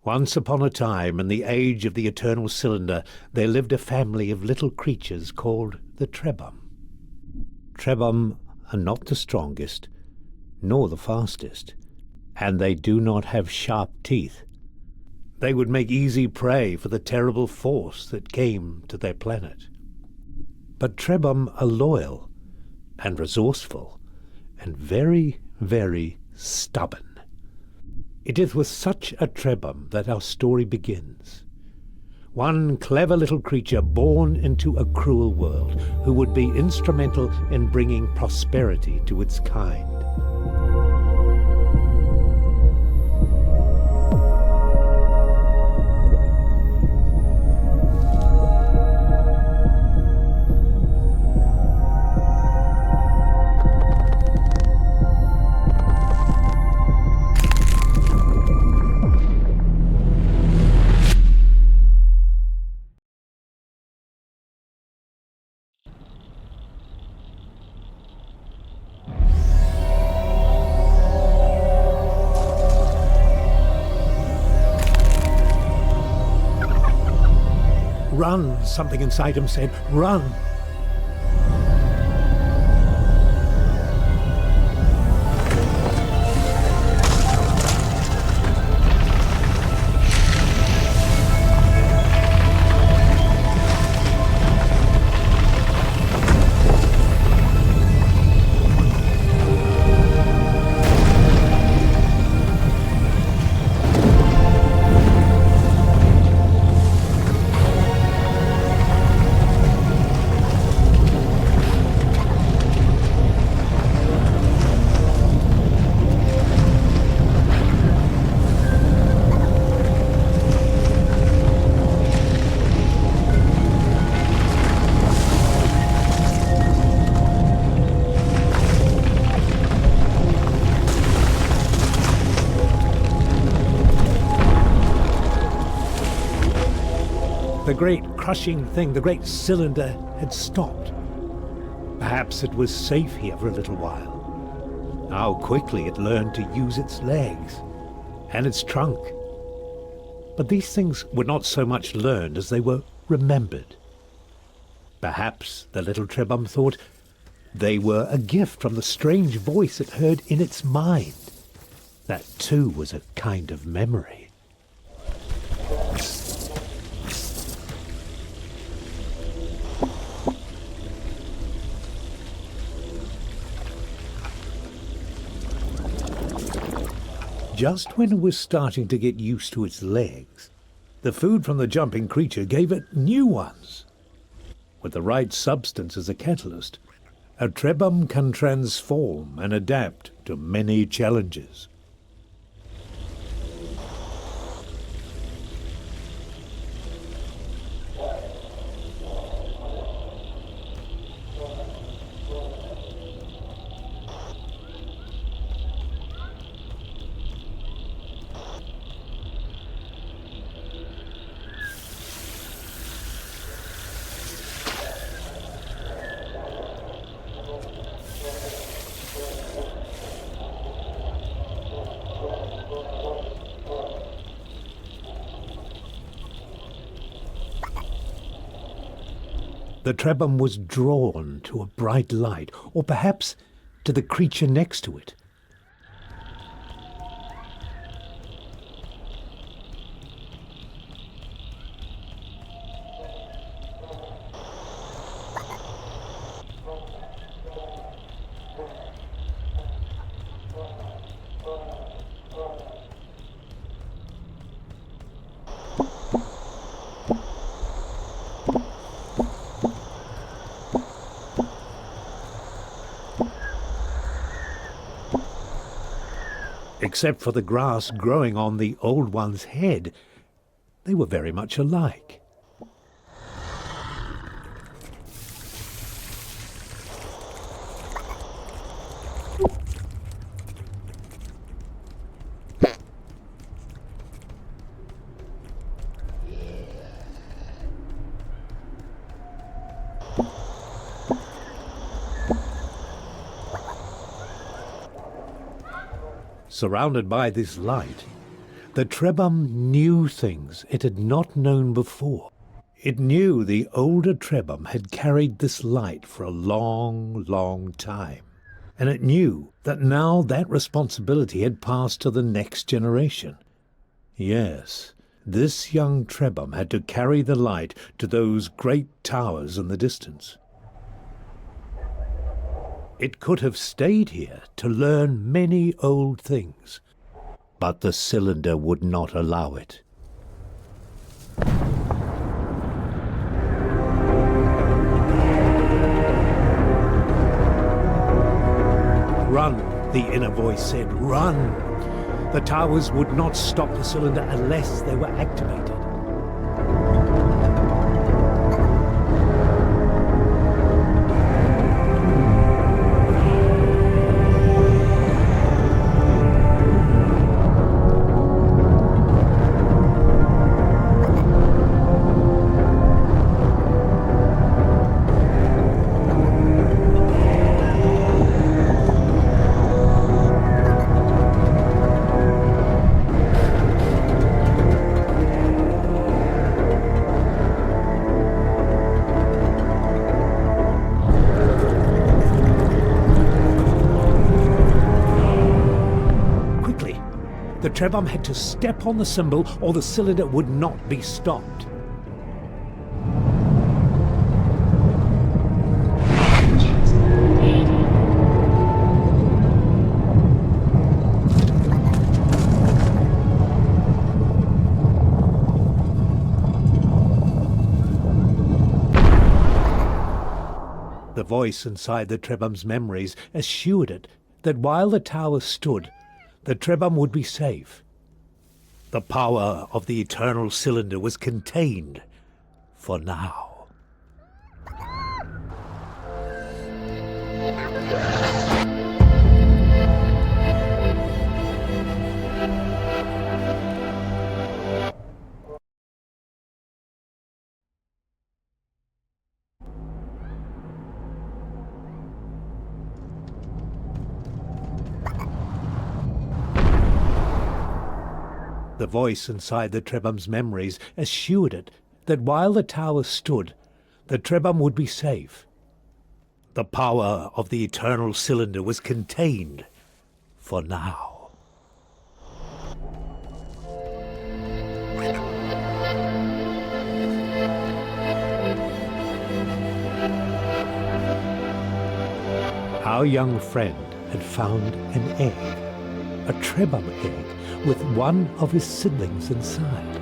Once upon a time, in the age of the eternal cylinder, there lived a family of little creatures called the Trebum. Trebum are not the strongest, nor the fastest, and they do not have sharp teeth. They would make easy prey for the terrible force that came to their planet. But Trebum are loyal and resourceful and very, very stubborn. It is with such a Trebum that our story begins. One clever little creature born into a cruel world who would be instrumental in bringing prosperity to its kind. Run, something inside him said, run. The great crushing thing, the great cylinder, had stopped. Perhaps it was safe here for a little while. How quickly it learned to use its legs and its trunk. But these things were not so much learned as they were remembered. Perhaps the little Trebum thought they were a gift from the strange voice it heard in its mind. That too was a kind of memory. Just when it was starting to get used to its legs, the food from the jumping creature gave it new ones. With the right substance as a catalyst, a Trebum can transform and adapt to many challenges. The Trebum was drawn to a bright light, or perhaps to the creature next to it. Except for the grass growing on the old one's head, they were very much alike. Surrounded by this light, The Trebum knew things it had not known before. It knew the older Trebum had carried this light for a long, long time. And it knew that now that responsibility had passed to the next generation. Yes, this young Trebum had to carry the light to those great towers in the distance. It could have stayed here to learn many old things, but the cylinder would not allow it. Run, the inner voice said, run! The towers would not stop the cylinder unless they were activated. The Trebum had to step on the symbol or the cylinder would not be stopped. The voice inside the Trebum's memories assured it that while the tower stood, the Trebum would be safe. The power of the eternal cylinder was contained for now. The voice inside the Trebum's memories assured it that while the tower stood, the Trebum would be safe. The power of the eternal cylinder was contained for now. Our young friend had found an egg, a Trebum egg, with one of his siblings inside.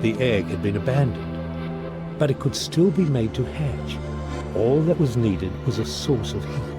The egg had been abandoned, but it could still be made to hatch. All that was needed was a source of heat.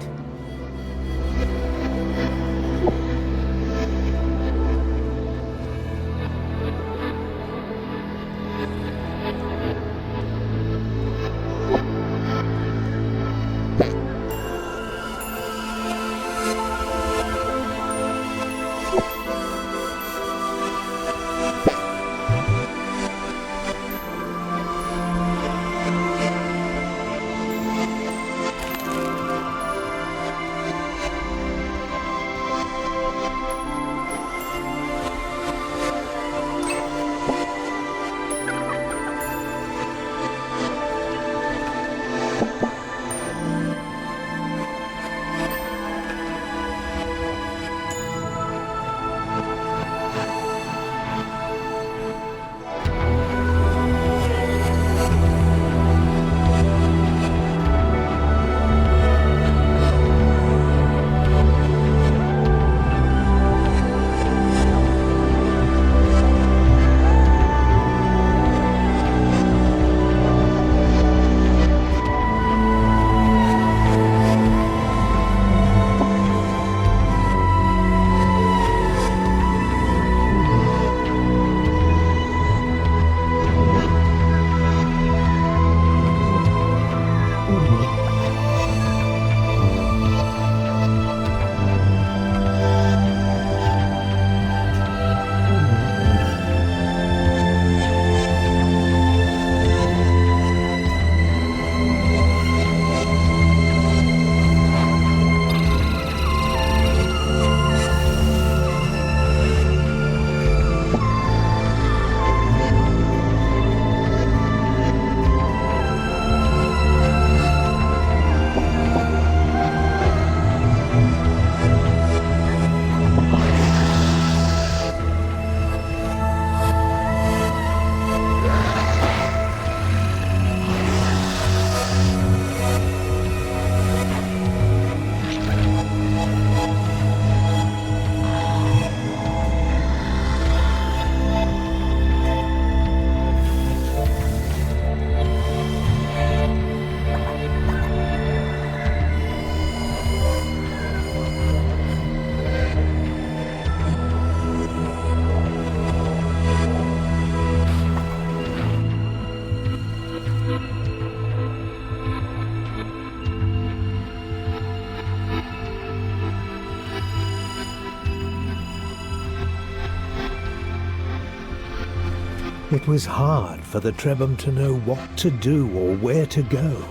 It was hard for the Trebham to know what to do or where to go.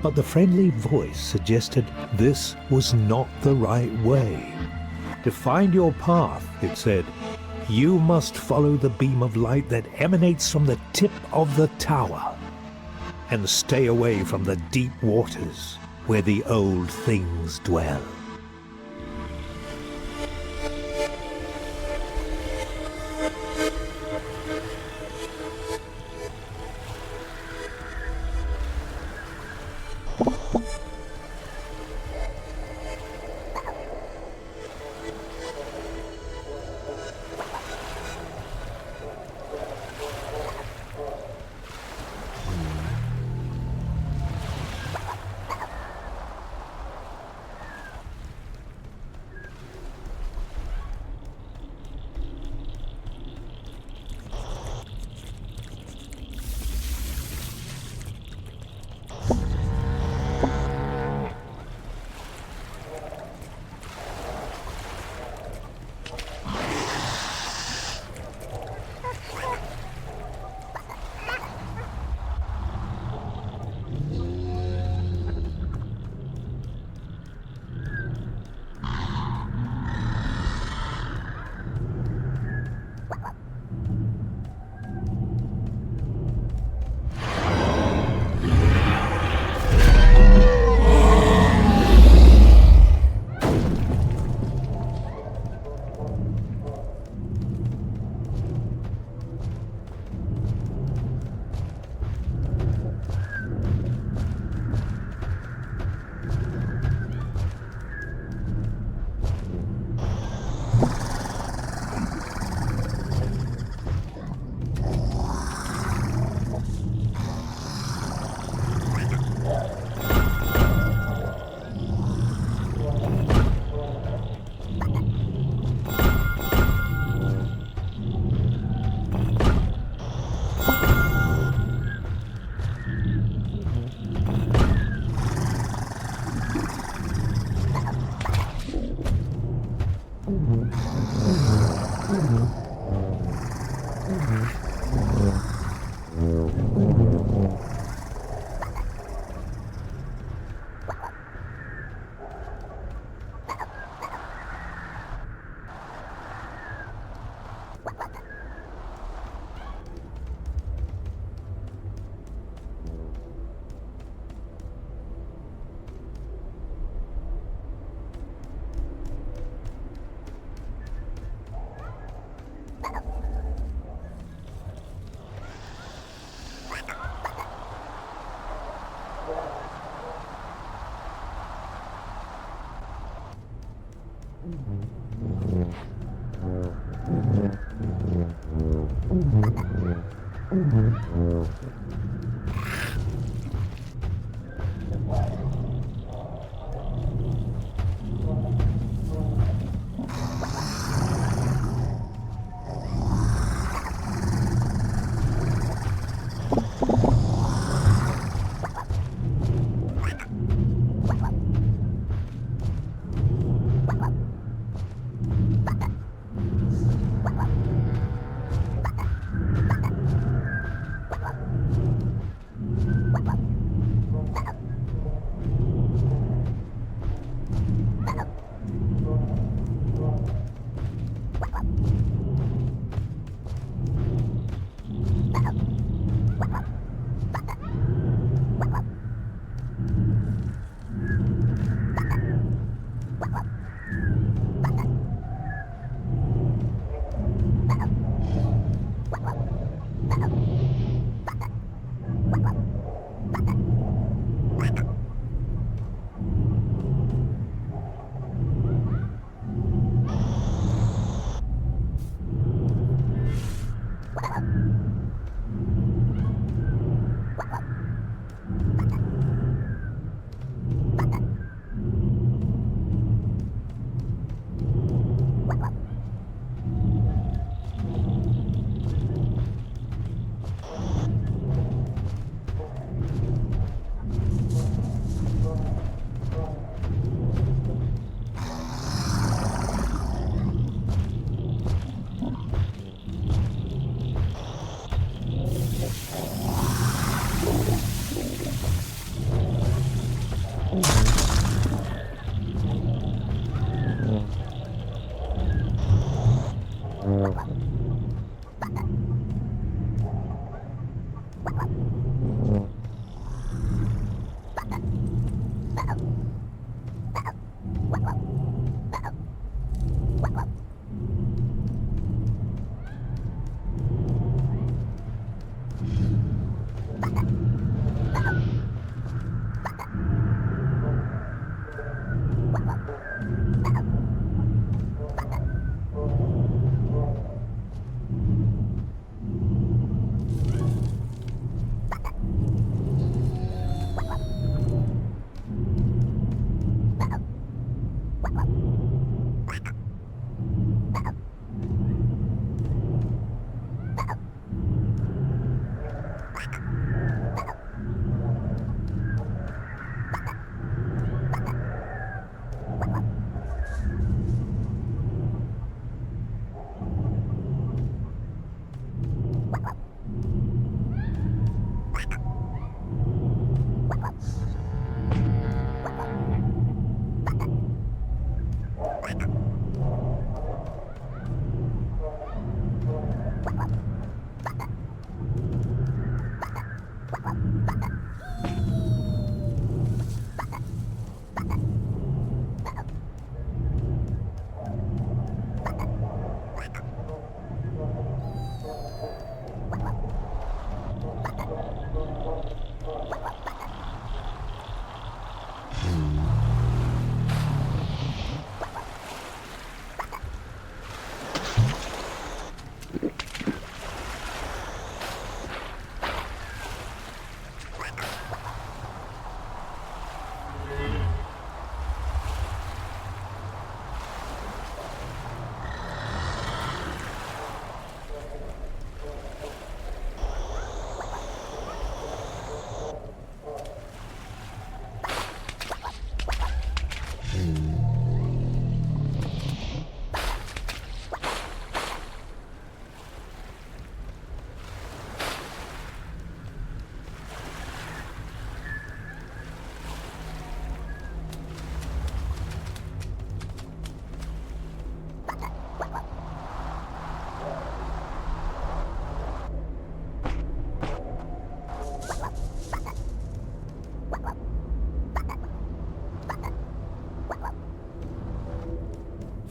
But the friendly voice suggested this was not the right way. To find your path, it said, you must follow the beam of light that emanates from the tip of the tower, and stay away from the deep waters where the old things dwell.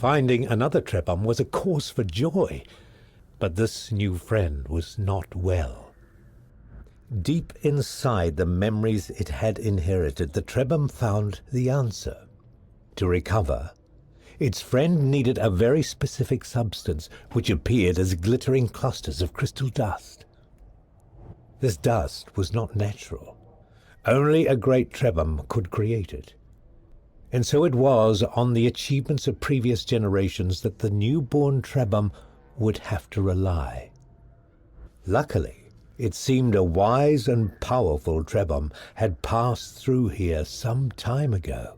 Finding another Trebum was a cause for joy, but this new friend was not well. Deep inside the memories it had inherited, the Trebum found the answer. To recover, its friend needed a very specific substance which appeared as glittering clusters of crystal dust. This dust was not natural. Only a great Trebum could create it. And so it was on the achievements of previous generations that the newborn Trebum would have to rely. Luckily, it seemed a wise and powerful Trebum had passed through here some time ago.